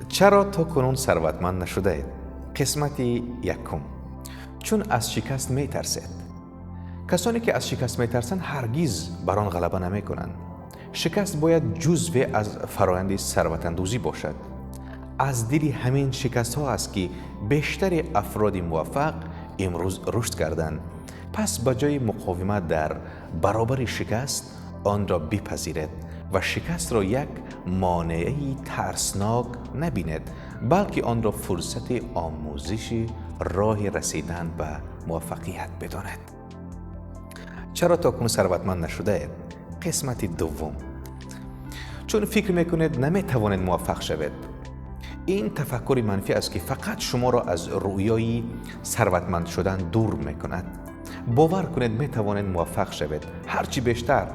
چرا تا کنون ثروتمند نشده اید؟ قسمت یکم. چون از شکست می ترسید. کسانی که از شکست می ترسند هرگز بر آن غلبه نمی کنند. شکست باید جزو از فرآیند ثروت اندوزی باشد. از دل همین شکست ها است که بیشتر افراد موفق امروز رشد کردند. پس به جای مقاومت در برابر شکست، آن را بپذیرید و شکست را یک مانعی ترسناک نبینید، بلکه آن را فرصت آموزش راه رسیدن به موفقیت بدانید. چرا تاکنون ثروتمند نشده اید؟ قسمت دوم. چون فکر میکنید نمیتوانید موفق شوید. این تفکر منفی است که فقط شما را از رویای ثروتمند شدن دور میکند. باور کنید میتوانید موفق شوید. هرچی بیشتر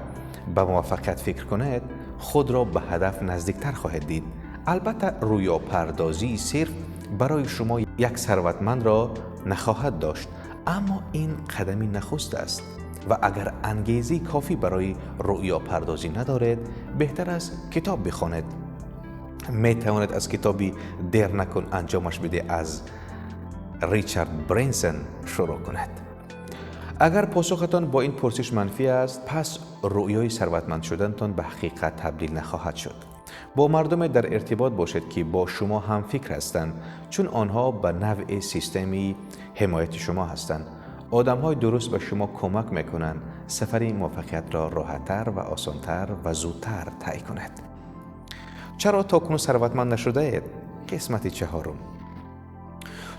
به موفقیت فکر کنید، خود را به هدف نزدیکتر خواهید دید. البته رویا پردازی صرف برای شما یک ثروتمند را نخواهد داشت، اما این قدمی نخست است و اگر انگیزه کافی برای رویا پردازی ندارید، بهتر است کتاب بخوانید. می توانید از کتابی دیر نکن انجامش بده از ریچارد برینسون شروع کنید. اگر پاسختان با این پرسش منفی است، پس رویای ثروتمند شدنتان به حقیقت تبدیل نخواهد شد. با مردم در ارتباط باشید که با شما هم فکر هستند، چون آنها به نوع سیستمی حمایت شما هستند. آدم‌های درست به شما کمک میکنند سفر موفقیت را راحت‌تر و آسان‌تر و زودتر طی کنید. چرا تاکنون ثروتمند نشده اید؟ قسمت چهارم.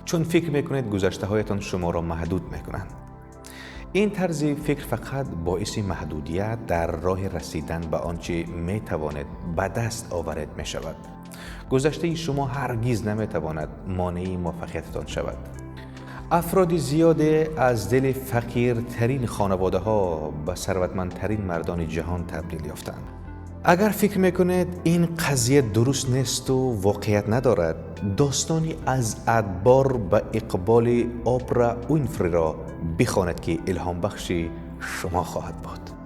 چون فکر میکنید گذشته هایتان شما را محدود میکنند. این طرز فکر فقط باعث محدودیت در راه رسیدن به آنچه می توانید به دست آورید می شود. گذشته شما هرگز نمی تواند مانع موفقیتتان شود. افراد زیاده از دل فقیرترین خانواده ها به ثروتمندترین مردان جهان تبدیل یافتند. اگر فکر میکنید این قضیه درست نیست و واقعیت ندارد، داستانی از ادبار به اقبال آپرا وینفری را بخوانید که الهام بخش شما خواهد بود.